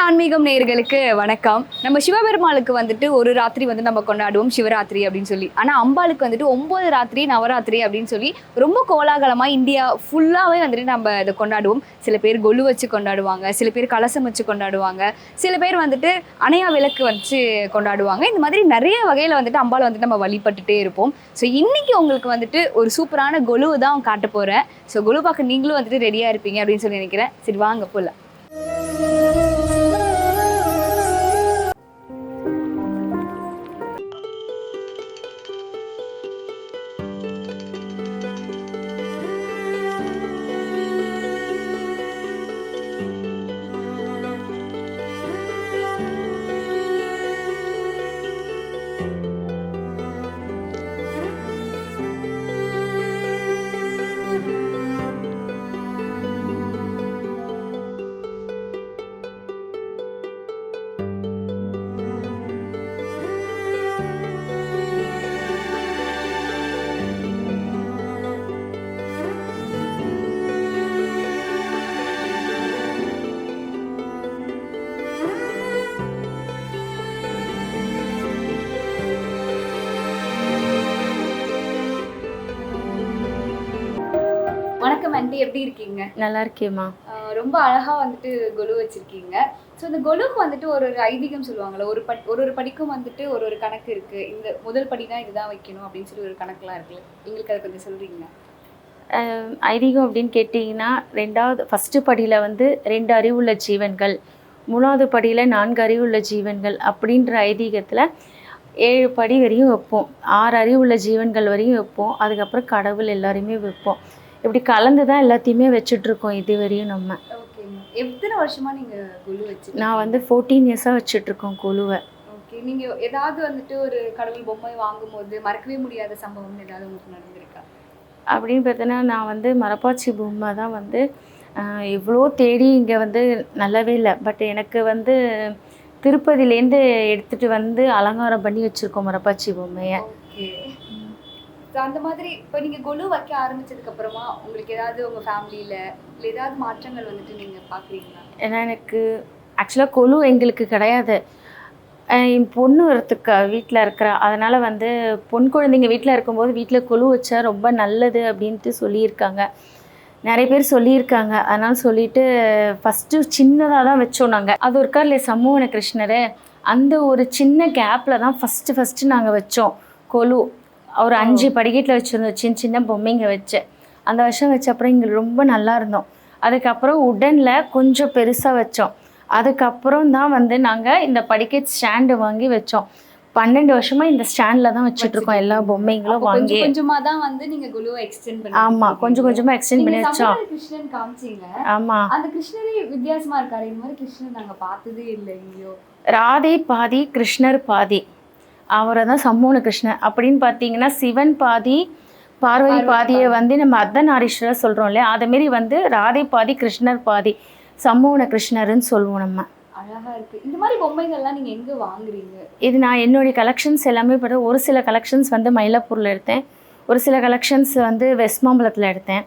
ஆன்மீகம் நேயர்களுக்கு வணக்கம். நம்ம சிவபெருமாளுக்கு வந்துட்டு ஒரு ராத்திரி வந்து நம்ம கொண்டாடுவோம் சிவராத்திரி அப்படின்னு சொல்லி. ஆனா அம்பாளுக்கு வந்துட்டு 9 ராத்திரி நவராத்திரி அப்படின்னு சொல்லி ரொம்ப கோலாகலமா இந்தியா ஃபுல்லாவே வந்துட்டு நம்ம இதை கொண்டாடுவோம். சில பேர் கொலு வச்சு கொண்டாடுவாங்க, சில பேர் கலசம் வச்சு கொண்டாடுவாங்க, சில பேர் வந்துட்டு அணையா விளக்கு வச்சு கொண்டாடுவாங்க. இந்த மாதிரி நிறைய வகையில வந்துட்டு அம்பாளை வந்துட்டு நம்ம வழிபட்டுட்டே இருப்போம். ஸோ இன்னைக்கு உங்களுக்கு வந்துட்டு ஒரு சூப்பரான கொலுவை தான் காட்ட போறேன். ஸோ கொலு பார்க்க நீங்களும் வந்துட்டு ரெடியா இருப்பீங்க அப்படின்னு சொல்லி நினைக்கிறேன். சரி வாங்க போலாம். வணக்கம் ஆண்டி, எப்படி இருக்கீங்க? நல்லா இருக்கேம்மா. ரொம்ப அழகா வந்துட்டு கொலு வச்சிருக்கீங்க. ஸோ இந்த கொலுக்கு வந்துட்டு ஒரு ஐதீகம் சொல்லுவாங்கல்ல, ஒரு படிக்கும் வந்துட்டு ஒரு கணக்கு இருக்கு. இந்த முதல் படினா இதுதான் வைக்கணும் அப்படின்னு சொல்லி ஒரு கணக்குலாம் இருக்குல்ல, எங்களுக்கு அதை கொஞ்சம் சொல்றீங்களா? ஐதீகம் அப்படின்னு கேட்டிங்கன்னா, ஃபஸ்ட்டு படியில் வந்து 2 அறிவுள்ள ஜீவன்கள், 3வது படியில் 4 அறிவுள்ள ஜீவன்கள் அப்படின்ற ஐதீகத்தில் 7 படி வரையும் வைப்போம். 6 அறிவுள்ள ஜீவன்கள் வரையும் வைப்போம். அதுக்கப்புறம் கடவுள் எல்லாரையுமே வைப்போம். இப்படி கலந்து தான் எல்லாத்தையுமே வச்சுட்ருக்கோம் இது வரையும் நம்ம. ஓகே. எத்தனை வருஷமா நீங்க கொலு வச்சு? நான் வந்து 14 இயர்ஸாக வச்சுட்ருக்கோம் கொலுவை. ஓகே. நீங்க ஏதாவது வந்துட்டு ஒரு கடவுள் பொம்மை வாங்கும்போது மறக்கவே முடியாத சம்பவம் ஏதாவது உங்களுக்கு நடந்திருக்கா? அப்படின்னு பார்த்தோன்னா, நான் வந்து மரப்பாச்சி பொம்மை தான் வந்து எவ்வளோ தேடி இங்கே வந்து நல்லாவே இல்லை. பட் எனக்கு வந்து திருப்பதிலேருந்து எடுத்துகிட்டு வந்து அலங்காரம் பண்ணி வச்சுருக்கோம் மரப்பாச்சி பொம்மையை. ஓகே. அந்த மாதிரி இப்போ நீங்கள் கொலு வைக்க ஆரம்பிச்சதுக்கு அப்புறமா உங்களுக்கு ஏதாவது உங்கள் ஃபேமிலியில் இல்லை ஏதாவது மாற்றங்கள் வந்துட்டு நீங்கள் பார்க்குறீங்களா? ஏன்னா எனக்கு ஆக்சுவலாக கொலு எங்களுக்கு கிடையாது. என் பொண்ணு வீட்டில் இருக்கிறா. அதனால் வந்து பொன் குழந்தைங்க வீட்டில் இருக்கும்போது வீட்டில் கொலு வச்சா ரொம்ப நல்லது அப்படின்ட்டு சொல்லியிருக்காங்க. நிறைய பேர் சொல்லியிருக்காங்க. அதனால் சொல்லிவிட்டு ஃபஸ்ட்டு சின்னதாக தான் வச்சோம் நாங்கள். அது ஒரு இல்லையா சம்மோகன கிருஷ்ணர், அந்த ஒரு சின்ன கேப்பில் தான் ஃபஸ்ட்டு நாங்கள் வச்சோம் கொலு. ஒரு 5 படிக்கட்டில் வச்சுருந்தோம், சின்ன சின்ன பொம்மைங்க வச்சு. அந்த வருஷம் வச்ச அப்புறம் இங்கே ரொம்ப நல்லா இருந்தோம். அதுக்கப்புறம் உடனில் கொஞ்சம் பெருசாக வச்சோம். அதுக்கப்புறம் தான் வந்து நாங்கள் இந்த படிக்கட் ஸ்டாண்டு வாங்கி வச்சோம். 12 வருஷமாக இந்த ஸ்டாண்டில் தான் வச்சுட்ருக்கோம் எல்லா பொம்மைங்களும் வாங்கி. கொஞ்சமாக தான் வந்து நீங்கள் கொலுவை எக்ஸ்டெண்ட் பண்ணி. ஆமாம், கொஞ்சம் கொஞ்சமாக எக்ஸ்டெண்ட் பண்ணி வச்சோம். கிருஷ்ணன் காமிச்சிங்க. ஆமாம், அந்த கிருஷ்ணரே வித்தியாசமாக இருக்காரு. இந்த மாதிரி கிருஷ்ணன் நாங்கள் பார்த்ததே இல்லை எங்கேயோ. ராதை பாதி கிருஷ்ணர் பாதி, அவரை தான் சம்மோகன கிருஷ்ணர் அப்படின்னு பார்த்தீங்கன்னா. சிவன் பாதி பார்வதி பாதியை வந்து நம்ம அர்த்தநாரீஸ்வரர் சொல்கிறோம் இல்லையா, அதேமாரி வந்து ராதை பாதி கிருஷ்ணர் பாதி சம்மோகன கிருஷ்ணர்னு சொல்லுவோம் நம்ம. அழகாக இருக்குது. இந்த மாதிரி பொம்மைகள்லாம் நீங்கள் எங்கே வாங்குறீங்க? இது நான் என்னுடைய கலெக்ஷன்ஸ் எல்லாமே பார்த்தா, ஒரு சில கலெக்ஷன்ஸ் வந்து மயிலாப்பூரில் எடுத்தேன், ஒரு சில கலெக்ஷன்ஸ் வந்து வெஸ்ட் மாம்பலத்தில் எடுத்தேன்,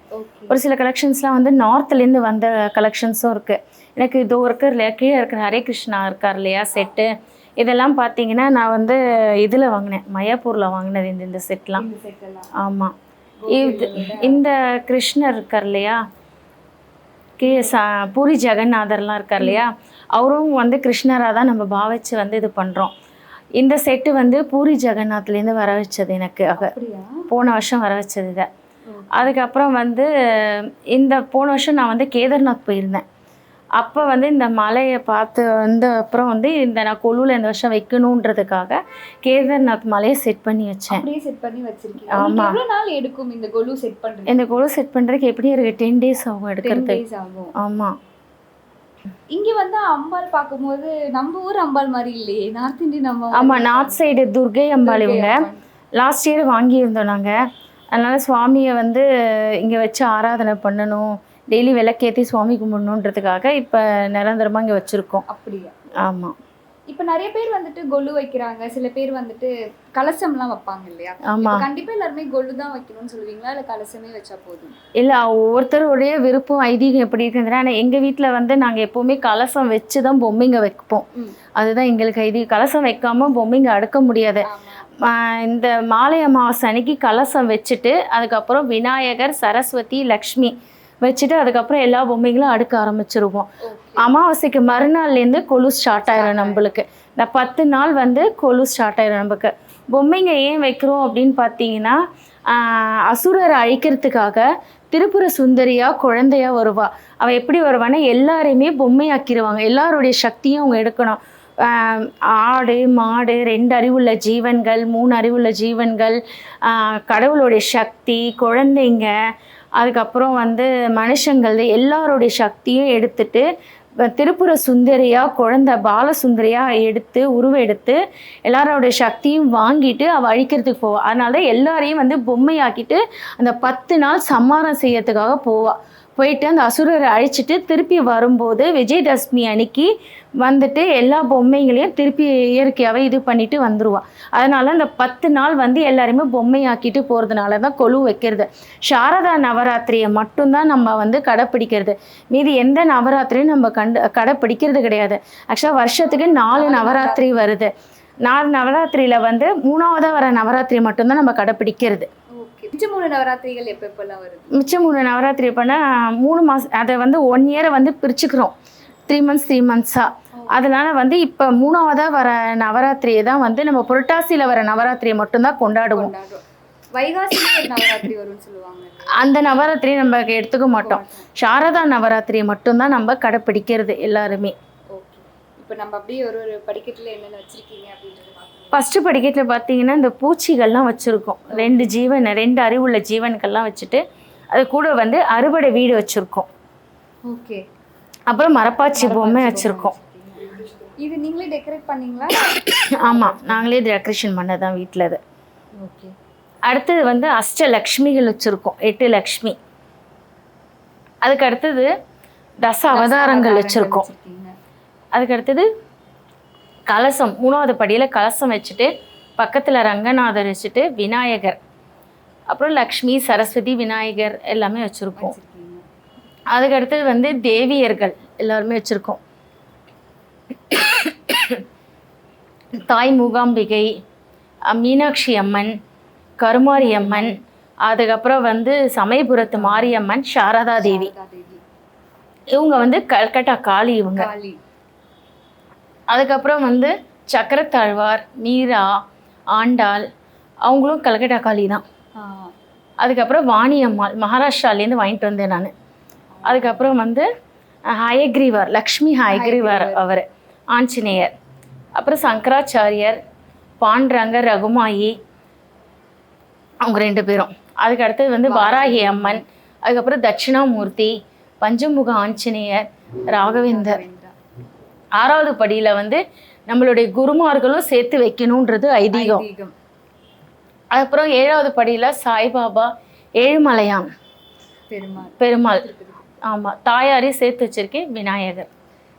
ஒரு சில கலெக்ஷன்ஸ்லாம் வந்து நார்த்லேருந்து வந்த கலெக்ஷன்ஸும் இருக்குது. எனக்கு இதோ இருக்கிற இல்லையா, கீழே இருக்கிற ஹரே கிருஷ்ணா இருக்கார் இல்லையா செட்டு, இதெல்லாம் பார்த்தீங்கன்னா நான் வந்து இதில் வாங்கினேன், மயாப்பூரில் வாங்கினது இந்த செட்லாம். ஆமாம். இந்த கிருஷ்ணர் இருக்கார் இல்லையா, பூரி ஜெகநாதர்லாம் இருக்கார் இல்லையா, அவரும் வந்து கிருஷ்ணராக தான் நம்ம பாவிச்சு வந்து இது பண்ணுறோம். இந்த செட்டு வந்து பூரி ஜெகநாத்லேருந்து வர வச்சது எனக்கு. போன வருஷம் வர வச்சது இதை. அதுக்கப்புறம் வந்து இந்த போன வருஷம் நான் வந்து கேதார்நாத் போயிருந்தேன். அப்போ வந்து இந்த மலையை பார்த்து வந்து அப்புறம் வந்து நான் கொலுவில் இந்த வருஷம் வைக்கணுன்றதுக்காக கேதார்நாத் மலையை செட் பண்ணி வச்சேன். செட் பண்ணி வச்சிருக்கீங்க. ஆமாம். எவ்வளோ நாள் எடுக்கும் இந்த கொலு செட் பண்ணுறது? இந்த கொலு செட் பண்ணுறதுக்கு எப்படி இருக்குது 10 days ஆகும் எடுக்கிறது. ஆகும். ஆமாம். இங்கே வந்து அம்பாள் பார்க்கும்போது நம்ம ஊர் அம்பாள் மாதிரி இல்லையே, நார்த் இந்தியன் அம்பாள். ஆமாம், நார்த் சைடு துர்கை அம்பாள். இவங்க லாஸ்ட் இயர் வாங்கியிருந்தோம் நாங்கள். அதனால் சுவாமியை வந்து இங்கே வச்சு ஆராதனை பண்ணணும், டெய்லி விளக்கேற்றி சுவாமி கும்பிடணுன்றதுக்காக இப்போ நிரந்தரமாக இங்கே வச்சுருக்கோம். அப்படியா? ஆமாம். இப்ப நிறைய பேர் வந்துட்டு கொலு வைக்கிறாங்க, சில பேர் வந்துட்டு கலசம்லாம் வைப்பாங்க இல்லையா? ஆமா. கண்டிப்பா எல்லாருமே கொலு தான் வைக்கணும்னு சொல்லுவீங்களா, இல்ல கலசமே வச்சா போதும்? இல்ல ஒவ்வொருத்தருடைய விருப்பம் ஐதீகம் எப்படி இருக்குதுன்னா, ஆனா எங்க வீட்ல வந்து நாங்க எப்பவுமே கலசம் வச்சு தான் பொம்மைங்க வைப்போம். அதுதான் எங்களுக்கு ஐதீகம். கலசம் வைக்காம பொம்மைங்க அடுக்க முடியாது. இந்த மாலை அமாவாசை அன்னைக்கு கலசம் வச்சுட்டு அதுக்கப்புறம் விநாயகர், சரஸ்வதி, லக்ஷ்மி வச்சுட்டு அதுக்கப்புறம் எல்லா பொம்மைகளும் அடுக்க ஆரம்பிச்சிருவோம். அமாவாசைக்கு மறுநாள்லேருந்து கொலு ஸ்டார்ட் ஆயிடும் நம்மளுக்கு. இந்த 10 நாள் வந்து கொலு ஸ்டார்ட் ஆயிடும் நமக்கு. பொம்மைங்க ஏன் வைக்கிறோம் அப்படின்னு பார்த்தீங்கன்னா, அசுரரை அழிக்கிறதுக்காக திரிபுர சுந்தரியா குழந்தையா வருவா. அவள் எப்படி வருவான்னா எல்லாரையுமே பொம்மையாக்கிடுவாங்க. எல்லாருடைய சக்தியும் அவங்க எடுக்கணும். ஆடு, மாடு, 2 அறிவுள்ள ஜீவன்கள், 3 அறிவுள்ள ஜீவன்கள், கடவுளுடைய சக்தி, குழந்தைங்க, அதுக்கப்புறம் வந்து மனுஷங்கள் எல்லாருடைய சக்தியும் எடுத்துட்டு திரிபுர சுந்தரியா குழந்தை பாலசுந்தரியா எடுத்து உருவம் எடுத்து எல்லாரோடைய சக்தியும் வாங்கிட்டு அவள் அழிக்கிறதுக்கு போவாள். அதனால தான் எல்லாரையும் வந்து பொம்மையாக்கிட்டு அந்த 10 நாள் சம்மாரம் செய்யறதுக்காக போவாள். போயிட்டு அந்த அசுரரை அழிச்சிட்டு திருப்பி வரும்போது விஜயதசமி அன்னைக்கு வந்துட்டு எல்லா பொம்மைகளையும் திருப்பி இயற்கையாகவே இது பண்ணிட்டு வந்துடுவாள். அதனால அந்த 10 நாள் வந்து எல்லாருமே பொம்மையாக்கிட்டு போகிறதுனால தான் கொலு வைக்கிறது. சாரதா நவராத்திரியை மட்டும்தான் நம்ம வந்து கடைப்பிடிக்கிறது. மீதி எந்த நவராத்திரியும் நம்ம கடைப்பிடிக்கிறது கிடையாது. ஆக்சுவலாக வருஷத்துக்கு 4 நவராத்திரி வருது. 4 நவராத்திரியில் வந்து 3ஆவதாக வர நவராத்திரி மட்டும்தான் நம்ம கடைப்பிடிக்கிறது. மிச்சம் 3 நவராத்திரிகள் எப்பெல்லாம் வருது? மிச்சம் 3 நவராத்திரி பண்ணால் 3 மாதம் அதை வந்து 1 இயரை வந்து பிரிச்சுக்கிறோம். 3 மந்த்ஸாக. அதனால வந்து இப்போ 3ஆவதாக வர நவராத்திரியை தான் வந்து நம்ம புரட்டாசியில் வர நவராத்திரியை மட்டும்தான் கொண்டாடுவோம். வைகாசியில் ஒரு நவராத்திரி வரும்னு சொல்லுவாங்க. அந்த நவராத்திரியை நம்ம எடுத்துக்க மாட்டோம். சாரதா நவராத்திரியை மட்டும்தான் நம்ம கடைப்பிடிக்கிறது எல்லாருமே. இப்போ நம்ம அப்படியே ஒரு படிக்கட்டில் என்னென்ன வச்சுருக்கீங்க அப்படின்றது ஃபஸ்ட்டு படிக்கட்டில் பார்த்தீங்கன்னா இந்த பூச்சிகள்லாம் வச்சுருக்கோம். 2 அறிவுள்ள ஜீவன்கள்லாம் வச்சுட்டு அது கூட வந்து அறுபடை வீடு வச்சுருக்கோம். ஓகே. அப்புறம் மரப்பாச்சி பொம்மை வச்சுருக்கோம். இது நீங்களே டெக்கரேட் பண்ணீங்களா? ஆமாம், நாங்களே டெக்கரேஷன் பண்ணதான் வீட்டில். அது ஓகே. அடுத்தது வந்து அஷ்டலக்ஷ்மிகள் வச்சுருக்கோம், 8 லக்ஷ்மி. அதுக்கு அடுத்தது தச அவதாரங்கள் வச்சுருக்கோம். அதுக்கு அடுத்தது கலசம், 3ஆவது படியில் கலசம் வச்சுட்டு பக்கத்தில் ரங்கநாதர் வச்சுட்டு விநாயகர், அப்புறம் லக்ஷ்மி, சரஸ்வதி, விநாயகர் எல்லாமே வச்சுருக்கோம். அதுக்கு அடுத்தது வந்து தேவியர்கள் எல்லாருமே வச்சுருக்கோம். தாய் மூகாம்பிகை, மீனாட்சி அம்மன், கருமாரி அம்மன், அதுக்கப்புறம் வந்து சமயபுரத்து மாரியம்மன், சாரதா தேவி. இவங்க வந்து கல்கட்டா காளி. இவங்க அதுக்கப்புறம் வந்து சக்கரத்தாழ்வார், மீரா, ஆண்டாள், அவங்களும் கல்கட்டா காளி தான். அதுக்கப்புறம் வாணி அம்மாள் மகாராஷ்டிராலேருந்து வாங்கிட்டு வந்தேன் நான். அதுக்கப்புறம் வந்து ஹயக்ரீவர், லக்ஷ்மி ஹயக்ரீவர் அவர் ஆஞ்சநேயர். அப்புறம் சங்கராச்சாரியர், பாண்டரங்க, ரகுமாயி, அவங்க 2 பேரும். அதுக்கு அடுத்தது வந்து வாராகி அம்மன், அதுக்கப்புறம் தட்சிணாமூர்த்தி, பஞ்சமுக ஆஞ்சநேயர், ராகவேந்தர். 6ஆவது படியில் வந்து நம்மளுடைய குருமார்களும் சேர்த்து வைக்கணுன்றது ஐதீகம். அதுக்கப்புறம் 7ஆவது படியில் சாய்பாபா, ஏழுமலையான் பெருமாள். ஆமாம், தாயாரையும் சேர்த்து வச்சிருக்கேன், விநாயகர்.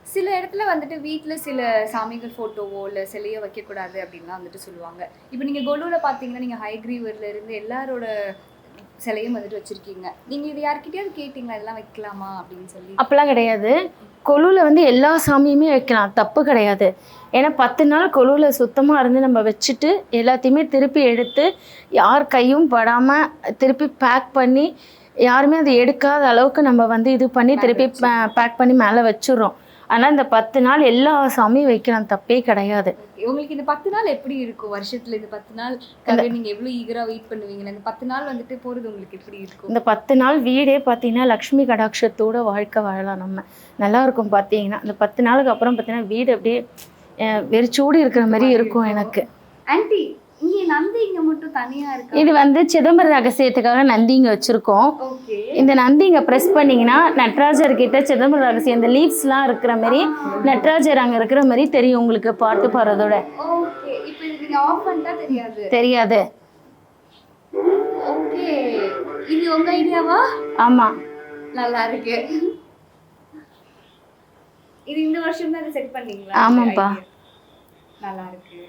சில இடத்துல வந்துட்டு வீட்டில் சில சாமிகள் ஃபோட்டோவோ இல்லை சிலையோ வைக்கக்கூடாது அப்படின்லாம் வந்துட்டு சொல்லுவாங்க. இப்போ நீங்கள் கொலுவில் பார்த்தீங்கன்னா நீங்கள் ஹயக்ரீவர்ல இருந்து எல்லாரோட சிலையும் வந்துட்டு வச்சுருக்கீங்க. நீங்கள் இது யார்கிட்டயாவது கேட்டிங்களா இதெல்லாம் வைக்கலாமா அப்படின்னு சொல்லி? அப்போல்லாம் கிடையாது. கொலுவில் வந்து எல்லா சாமியுமே வைக்கலாம், தப்பு கிடையாது. ஏன்னா 10 நாள் கொலுவில் சுத்தமாக இருந்து நம்ம வச்சுட்டு எல்லாத்தையுமே திருப்பி எடுத்து யார் கையும் படாமல் திருப்பி பேக் பண்ணி யாருமே அதை எடுக்காத அளவுக்கு நம்ம வந்து இது பண்ணி திருப்பி பேக் பண்ணி மேலே வச்சுடுறோம். ஆனால் இந்த 10 நாள் எல்லா சாமியும் வைக்கலாம், தப்பே கிடையாது. உங்களுக்கு இந்த 10 நாள் எப்படி இருக்கும்? வருஷத்துல இந்த 10 நாள் நீங்க எவ்வளவு ஈகரா வெயிட் பண்ணுவீங்க? இந்த 10 நாள் வந்துட்டு போறது உங்களுக்கு எப்படி இருக்கும்? இந்த 10 நாள் வீடே பார்த்தீங்கன்னா லக்ஷ்மி கடாட்சத்தோட வாழ்க்கை வாழலாம் நம்ம. நல்லா இருக்கும் பார்த்தீங்கன்னா. இந்த 10 நாளுக்கு அப்புறம் பார்த்தீங்கன்னா வீடு அப்படியே வெறிச்சோடி இருக்கிற மாதிரி இருக்கும் எனக்கு. ஆன்ட்டி, இங்க நந்தி இங்க மட்டும் தனியா இருக்கு. இது வந்து சிதம்பர ரகசியத்துக்காக நந்தி இங்க வச்சிருக்கோம். இந்த நந்தி இங்க பிரஸ் பண்ணீங்கன்னா நட்ராஜர் கிட்ட சிதம்பர ரகசியம் இந்த லீவ்ஸ்லாம் இருக்கிற மாதிரி நட்ராஜர் அங்க இருக்கிற மாதிரி தெரியும் உங்களுக்கு பாட்டு பாடுறதோட. ஓகே, இப்போ இது நீங்க ஆஃப் பண்ணிட்டா தெரியாது. ஓகே, இது உங்க ஐடியாவா? ஆமா, நல்லா இருக்கு. இது இந்த வருஷம் தான் செட் பண்ணீங்களா? ஆமாப்பா. நல்லா இருக்கு.